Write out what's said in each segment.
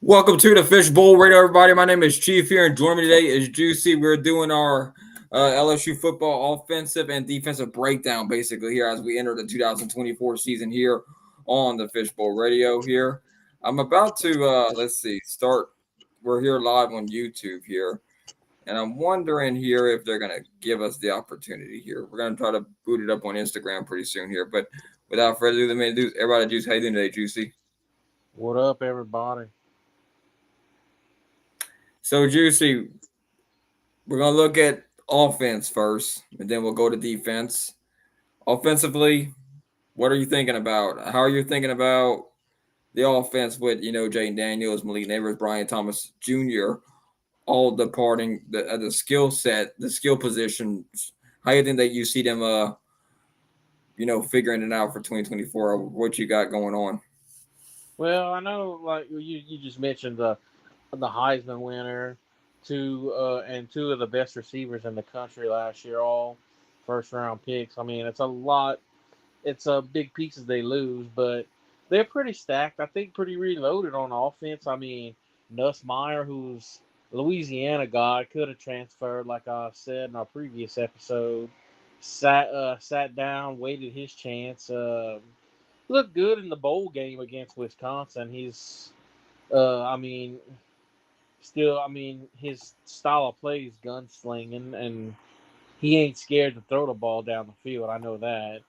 Welcome to the Fishbowl Radio, everybody. My name is Chief here, and joining me today is Juicy. We're doing our LSU football offensive and defensive breakdown, basically, here as we enter the 2024 season here on the Fishbowl Radio here. I'm about to, start. We're here live on YouTube here, and I'm wondering here if they're going to give us the opportunity here. We're going to try to boot it up on Instagram pretty soon here, but without further ado, everybody, Juice, how you doing today, Juicy? What up, everybody? So, Juicy, we're going to look at offense first, and then we'll go to defense. Offensively, what are you thinking about? How are you thinking about the offense with, Jayden Daniels, Malik Neighbors, Brian Thomas Jr., all departing the skill set, the skill positions? How do you think that you see them, figuring it out for 2024? What you got going on? Well, I know, like you just mentioned the Heisman winner, two of the best receivers in the country last year, all first round picks. I mean, it's a lot. It's big pieces they lose, but they're pretty stacked. I think pretty reloaded on offense. I mean, Nussmeier, who's Louisiana guy, could have transferred, like I said in our previous episode. Sat down, waited his chance. Looked good in the bowl game against Wisconsin. He's, I mean, still, I mean, his style of play is gunslinging, and he ain't scared to throw the ball down the field. I know that.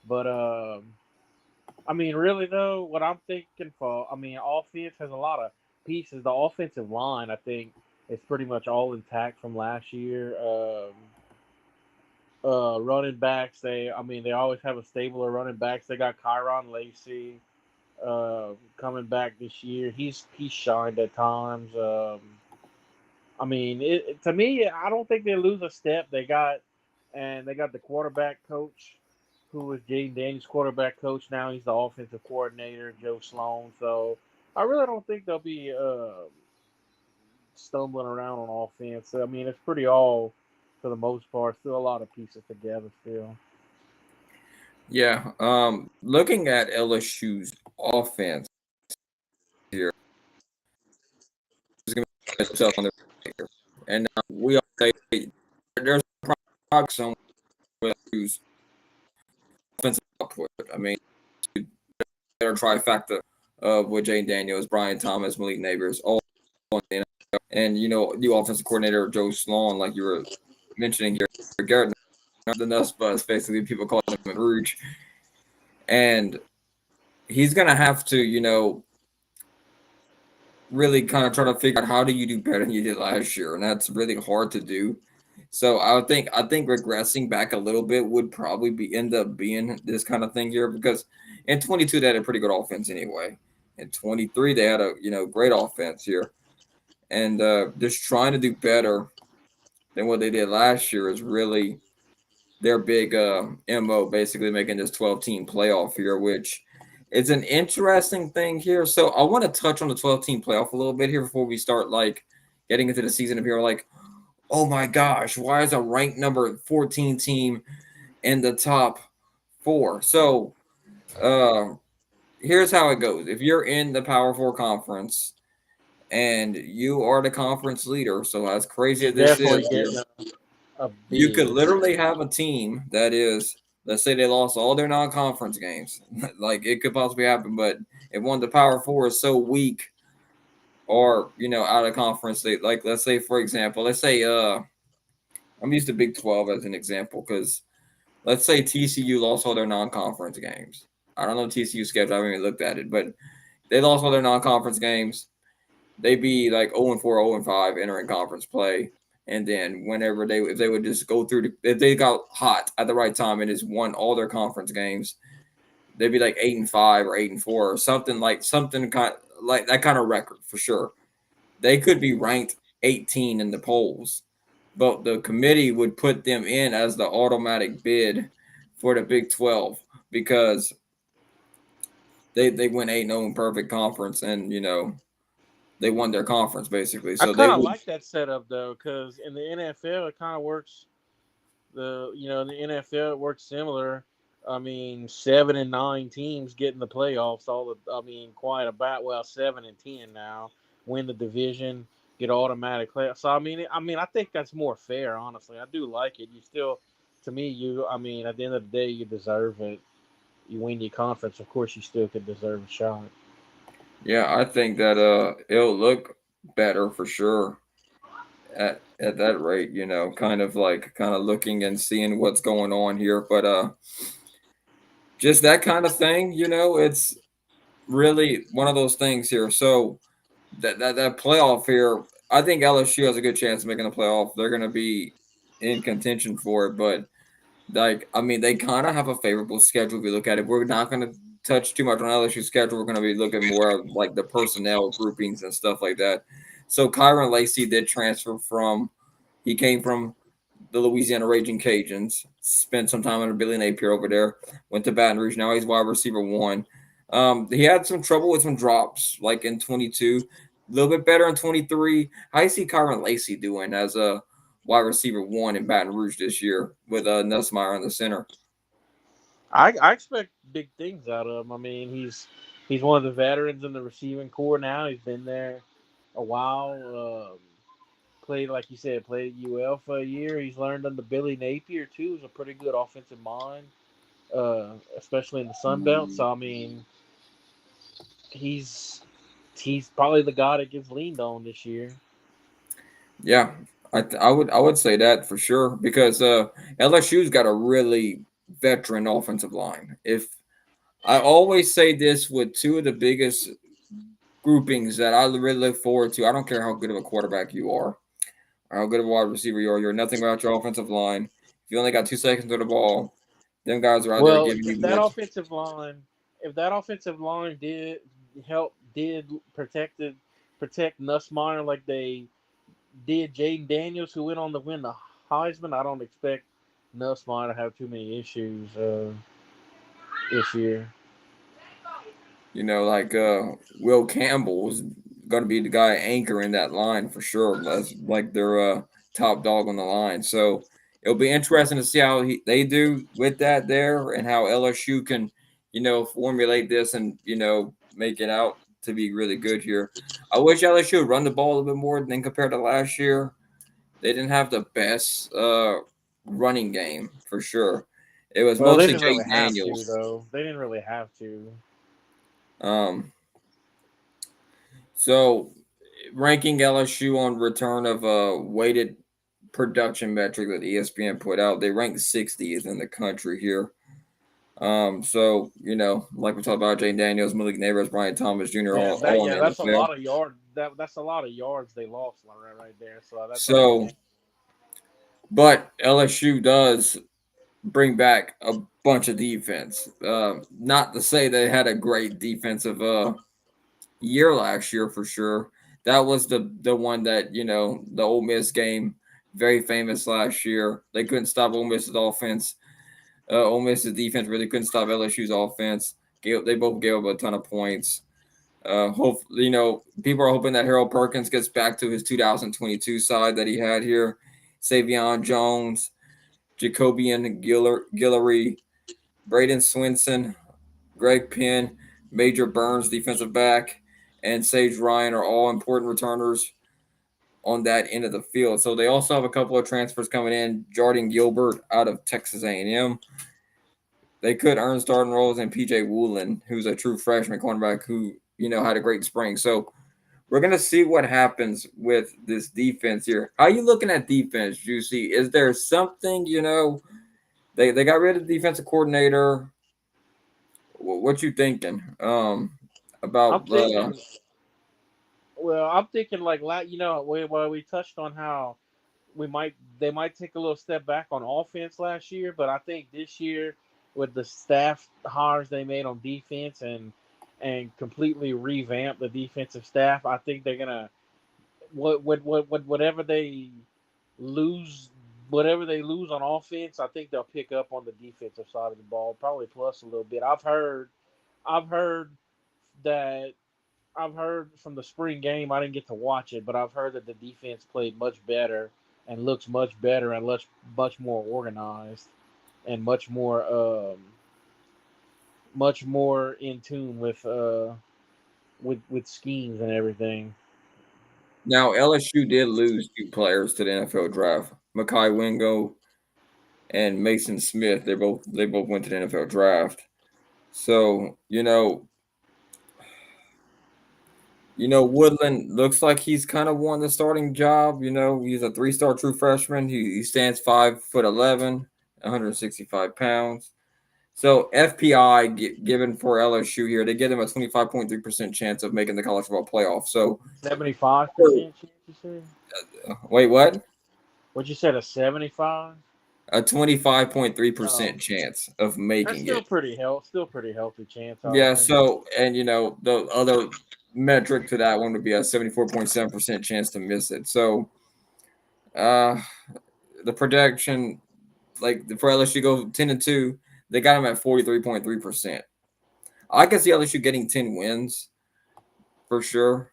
But, I mean, really, though, what I'm thinking for, I mean, offense has a lot of pieces. The offensive line, I think, is pretty much all intact from last year. Running backs, they always have a stable of running backs. They got Kyron Lacey coming back this year. He's shined at times. I mean, to me, I don't think they lose a step. They got the quarterback coach, who was Jaden Daniels' quarterback coach. Now he's the offensive coordinator, Joe Sloan. So I really don't think they'll be stumbling around on offense. I mean, it's pretty all for the most part. Still a lot of pieces together still. Yeah. Looking at LSU's offense here, is going to be itself on their and we all say there's probably some with LSU's offensive output. I mean, they're a trifecta with Jane Daniels, Brian Thomas, Malik Neighbors, all and the offensive coordinator Joe Sloan, like you were mentioning here, Garrett, the Nuss Bus, basically people call him Rouge, and he's gonna have to, really kind of try to figure out how do you do better than you did last year, and that's really hard to do. So I think regressing back a little bit would probably end up being this kind of thing here because in 22 they had a pretty good offense anyway. In 23 they had a great offense here, and just trying to do better than what they did last year is really their big mo, basically making this 12-team playoff here, which it's an interesting thing here. So I want to touch on the 12-team playoff a little bit here before we start like getting into the season. If you're like, oh my gosh, why is a ranked number 14 team in the top four? So here's how it goes. If you're in the Power Four conference and you are the conference leader, so as crazy as You're this definitely is, getting a you could bid. literally have a team that is, let's say they lost all their non-conference games. Like it could possibly happen, but if one of the Power Four is so weak or out of conference, like let's say for example, let's say I'm used to Big 12 as an example because let's say TCU lost all their non-conference games. I don't know TCU schedule. I haven't even looked at it, but they lost all their non-conference games. They'd be like 0-4, 0-5 entering conference play. And then whenever if they would just go through, if they got hot at the right time and just won all their conference games, they'd be like 8-5 or 8-4 or something kind like that kind of record for sure. They could be ranked 18 in the polls, but the committee would put them in as the automatic bid for the Big 12 because they went 8-0 in perfect conference and they won their conference basically. I So they kind of would. like that setup though, because in the NFL it kind of works. In the NFL it works similar. I mean, 7 and 9 teams get in the playoffs. I mean, quite about 7 and 10 now. win the division, get automatic play. So I think that's more fair. Honestly, I do like it. You still, to me, at the end of the day, you deserve it. You win your conference, of course, you still could deserve a shot. Yeah, I think that it'll look better for sure at that rate, kind of looking and seeing what's going on here. But just that kind of thing, it's really one of those things here. So that playoff here, I think LSU has a good chance of making the playoff. They're going to be in contention for it, but they kind of have a favorable schedule if you look at it. We're not going to touch too much on LSU's schedule. We're going to be looking more at like the personnel groupings and stuff like that. So Kyron Lacey did transfer he came from the Louisiana Raging Cajuns, spent some time under Billy Napier over there, went to Baton Rouge. Now he's wide receiver one. He had some trouble with some drops, like in 22, a little bit better in 23. How do you see Kyron Lacey doing as a wide receiver one in Baton Rouge this year with Nussmeyer in the center? I expect big things out of him. He's one of the veterans in the receiving core now. He's been there a while. Played, like you said, played at UL for a year. He's learned under Billy Napier too. He's a pretty good offensive mind, especially in the Sun Belt. So he's he's probably the guy that gets leaned on this year. Yeah, I would say that for sure because LSU's got a really veteran offensive line. If I always say this with two of the biggest groupings that I really look forward to. I don't care how good of a quarterback you are, or how good of a wide receiver you are. You're nothing without your offensive line. If you only got 2 seconds to the ball, them guys are out there Well, giving you what. if that offensive line did protect Nussmeyer like they did Jaden Daniels, who went on to win the Heisman, I don't expect Nussmeyer to have too many issues this year. Like Will Campbell is going to be the guy anchoring that line for sure. That's like their top dog on the line. So it'll be interesting to see how they do with that there and how LSU can, formulate this and make it out to be really good here. I wish LSU would run the ball a little bit more than compared to last year. They didn't have the best running game for sure. It was Well, they mostly didn't really Jake have to, Daniels. though. They didn't really have to. Um, So, ranking LSU on return of a weighted production metric that ESPN put out, they ranked 60th in the country here. Like we talked about, Jane Daniels, Malik Neighbors, Brian Thomas Jr. all in the That's a NFL. lot of yard. That's a lot of yards they lost right there. So that's So, understandable. but LSU does bring back a bunch of defense. Not to say they had a great defensive year last year for sure. That was the one that the Ole Miss game, very famous last year. They couldn't stop Ole Miss's offense. Ole Miss's defense really couldn't stop LSU's offense. They both gave up a ton of points. People are hoping that Harold Perkins gets back to his 2022 side that he had here. Savion Jones, Jacobian Guillory, Braden Swinson, Greg Penn, Major Burns, defensive back, and Sage Ryan are all important returners on that end of the field. So they also have a couple of transfers coming in. Jordan Gilbert out of Texas A&M. They could earn starting roles in PJ Woolen, who's a true freshman cornerback who had a great spring. So we're gonna see what happens with this defense here. How are you looking at defense, Juicy? Is there something they got rid of the defensive coordinator? What you thinking I'm about thinking. Well, I'm thinking like we touched on how they might take a little step back on offense last year, but I think this year with the staff hires they made on defense and completely revamp the defensive staff, I think they're gonna whatever they lose on offense, I think they'll pick up on the defensive side of the ball, probably plus a little bit. I've heard that I've heard from the spring game. I didn't get to watch it, but I've heard that the defense played much better and looks much better and much more organized and much more in tune with schemes and everything. Now LSU did lose 2 players to the NFL draft. Makai Wingo and Mason Smith. They both went to the NFL draft. So Woodland looks like he's kind of won the starting job. He's a 3-star true freshman. He stands 5'11", 165 pounds. So FPI given for LSU here, they give him a 25.3% chance of making the college football playoff. So 75% chance, you said? wait, what? What you said, a 75? A 25.3% Oh, chance of that's making still it. pretty still pretty healthy chance, I would Yeah. think. So and the other metric to that one would be a 74.7% chance to miss it. So uh the projection, like for LSU go 10-2, they got him at 43.3%. I can see LSU getting 10 wins for sure.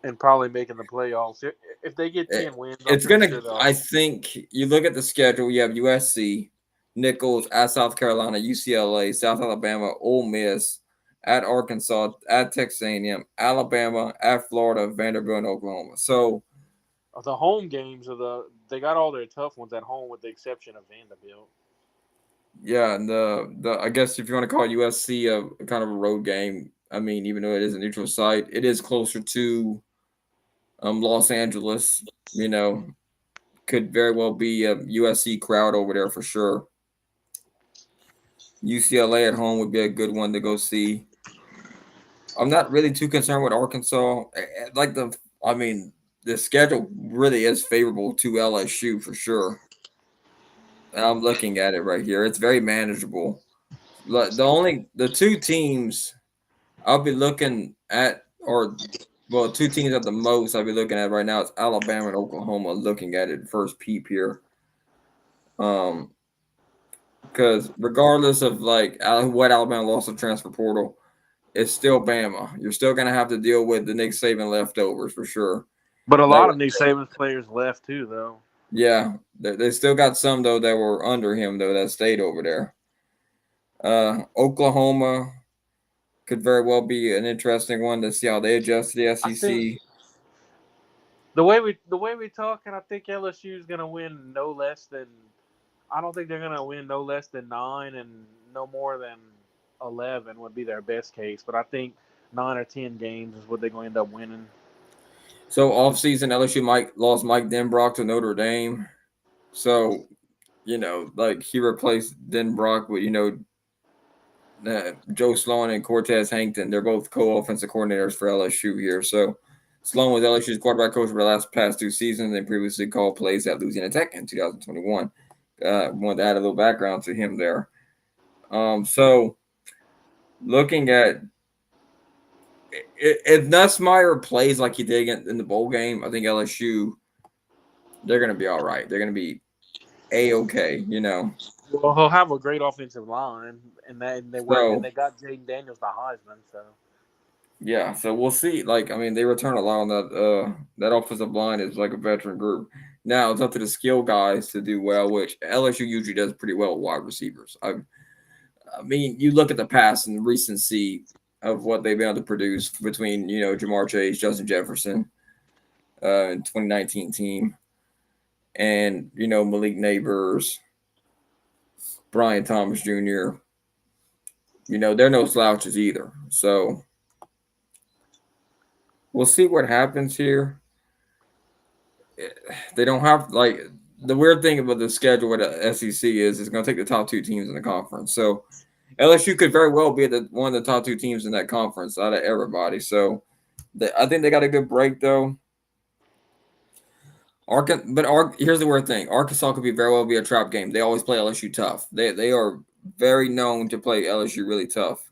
And probably making the playoffs. If they get It- 10 wins, I'm It's pretty gonna. sure they'll. I think you look at the schedule. You have USC, Nichols at South Carolina, UCLA, South Alabama, Ole Miss, at Arkansas, at Texas A&M, Alabama, at Florida, Vanderbilt, and Oklahoma. So The home games are they got all their tough ones at home with the exception of Vanderbilt. yeah, and the I guess if you want to call USC a kind of a road game, I mean, even though it is a neutral site, it is closer to Los Angeles. You know, could very well be a USC crowd over there for sure. UCLA at home would be a good one to go see. I'm not really too concerned with Arkansas. Like I mean, the schedule really is favorable to LSU for sure. And I'm looking at it right here. It's very manageable. The two teams I'll be looking at, or well, two teams at the most I'll be looking at right now is Alabama and Oklahoma. Looking at it first peep here, um, because regardless of like what Alabama lost the transfer portal, it's still Bama. You're still gonna have to deal with the Nick Saban leftovers for sure. But a That lot of Nick Saban's players left too, though. yeah, they still got some though that were under him though that stayed over there. Oklahoma could very well be an interesting one to see how they adjust to the I think SEC. the way we talking, I think LSU is gonna win no less than. I don't think they're gonna win no less than 9 and no more than 11 would be their best case. But I think 9 or 10 games is what they're going to end up winning. So offseason LSU lost Mike Denbrock to Notre Dame. So like he replaced Denbrock with Joe Sloan and Cortez Hankton. They're both co-offensive coordinators for LSU here. So Sloan was LSU's quarterback coach for the past 2 seasons and previously called plays at Louisiana Tech in 2021. Wanted to add a little background to him there. So looking at if Nussmeyer plays like he did in the bowl game, I think LSU they're going to be all right. They're going to be a-okay. Well, he'll have a great offensive line, and they So got Jaden Daniels the Heisman. So yeah, so we'll see. Like, I mean, they return a lot on that offensive line is like a veteran group. Now it's up to the skill guys to do well, which LSU usually does pretty well with wide receivers. I mean, you look at the past and recency of what they've been able to produce between Jamar Chase, Justin Jefferson, in 2019 team, and Malik Neighbors, Brian Thomas Jr. They're no slouches either. So we'll see what happens here. They don't have like the weird thing about the schedule with the SEC is it's going to take the top 2 teams in the conference. So LSU could very well be one of the top 2 teams in that conference out of everybody. So I think they got a good break though. Here's the weird thing: Arkansas could be very well be a trap game. They always play LSU tough. They are very known to play LSU really tough,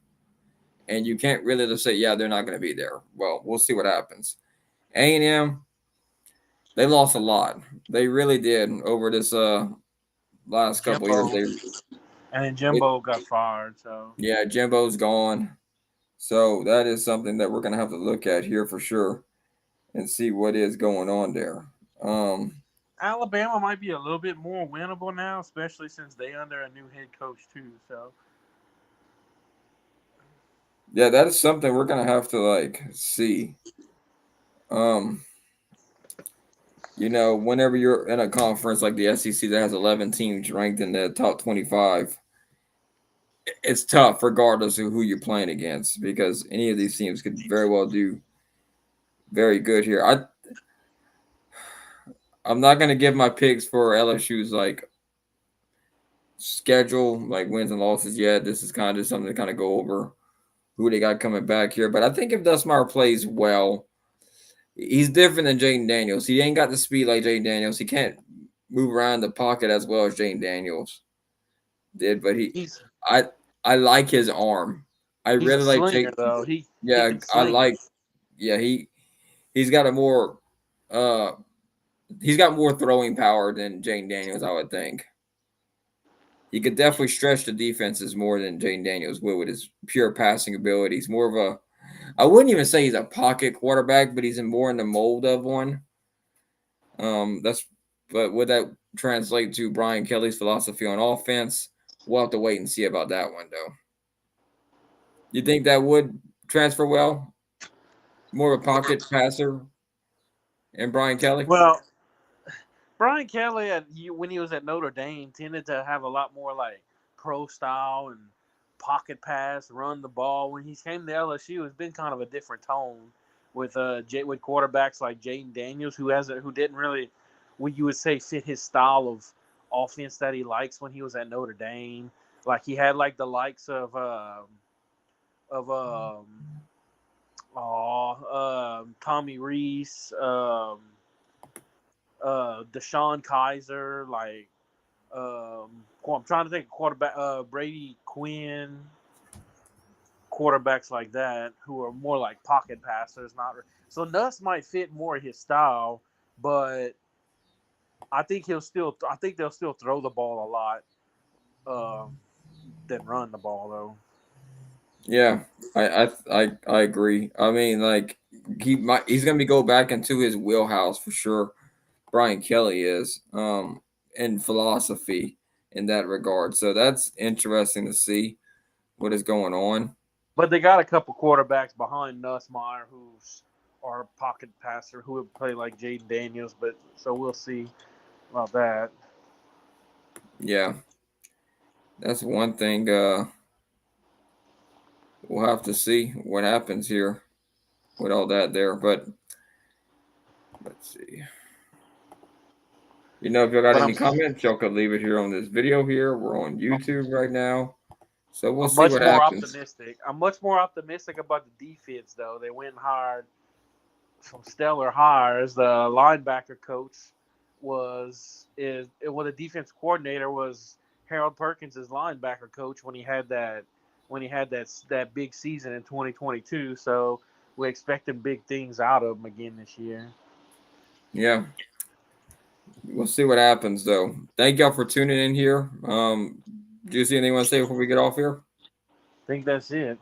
and you can't really just say they're not going to be there. Well, we'll see what happens. A&M, they lost a lot. They really did over this last couple of years. Jimbo, and then It, Jimbo got fired. So yeah, Jimbo's gone. So that is something that we're gonna have to look at here for sure and see what is going on there. Um, Alabama might be a little bit more winnable now, especially since they under a new head coach too. So yeah, that is something we're gonna have to like see. Um, whenever you're in a conference like the SEC that has 11 teams ranked in the top 25, it's tough regardless of who you're playing against because any of these teams could very well do very good here. I'm not gonna give my picks for LSU's like schedule, like wins and losses yet. This is kind of just something to kind of go over who they got coming back here. But I think if Dustmeyer plays well, he's different than Jaden Daniels. He ain't got the speed like Jaden Daniels. He can't move around the pocket as well as Jaden Daniels did. But He's I I like his arm. I he's a really like slinger Jake. though. He Yeah, can I sling it. like. Yeah, he's got a more uh he's got more throwing power than Jaden Daniels. I would think he could definitely stretch the defenses more than Jaden Daniels would with his pure passing ability. He's more of a I wouldn't even say he's a pocket quarterback, but he's more in the mold of one. That's but would that translate to Brian Kelly's philosophy on offense? We'll have to wait and see about that one, though. You think that would transfer well? More of a pocket passer and Brian Kelly? Well, Brian Kelly, when he was at Notre Dame, tended to have a lot more like pro style and pocket pass, run the ball. When he came to LSU, it's been kind of a different tone with with quarterbacks like Jaden Daniels, who didn't really, what you would say, fit his style of offense that he likes when he was at Notre Dame. Like he had like the likes of Tommy Reese, Deshaun Kaiser, like I'm trying to think of quarterback Brady Quinn, quarterbacks like that who are more like pocket passers. Not so Nuss might fit more his style, but I think they'll still throw the ball a lot than run the ball though. Yeah, I agree. I mean, like he's gonna be go back into his wheelhouse for sure. Brian Kelly is in philosophy in that regard. So that's interesting to see what is going on. But they got a couple quarterbacks behind Nussmeyer who's our pocket passer who would play like Jaden Daniels. But so we'll see about that. Yeah, that's one thing. We'll have to see what happens here with all that there. But let's see. If you got But any comments, y'all could leave it here on this video here. We're on YouTube right now. So we'll I'm see much what more happens. optimistic. I'm much more optimistic about the defense though. They went and hired some stellar hires. The linebacker coach the defense coordinator was Harold Perkins' linebacker coach when he had that big season in 2022. So we're expecting big things out of him again this year. Yeah, we'll see what happens though. Thank y'all for tuning in here. Do you see anything you want to say before we get off here? I think that's it.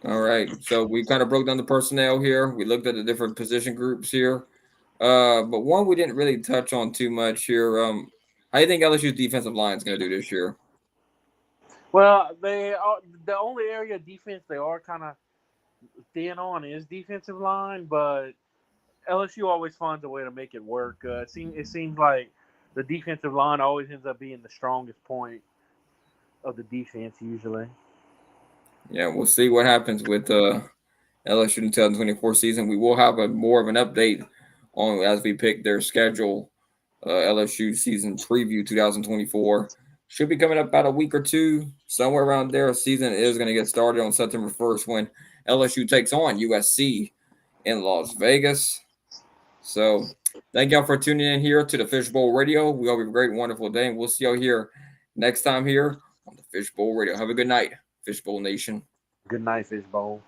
All right. So we kind of broke down the personnel here. We looked at the different position groups here. But one we didn't really touch on too much here. How do you think LSU's defensive line is going to do this year? Well, they are the only area of defense they are kind of thin on is defensive line, but LSU always finds a way to make it work. It seems like the defensive line always ends up being the strongest point of the defense usually. Yeah, we'll see what happens with LSU in 2024 season. We will have a more of an update on as we pick their schedule. LSU season preview 2024 should be coming up about a week or two, somewhere around there. Season is going to get started on September 1st when LSU takes on USC in Las Vegas. So thank y'all for tuning in here to the Fishbowl Radio. We hope you have a great, wonderful day, and we'll see y'all here next time here on the Fishbowl Radio. Have a good night, Fishbowl Nation. Good night, Fishbowl.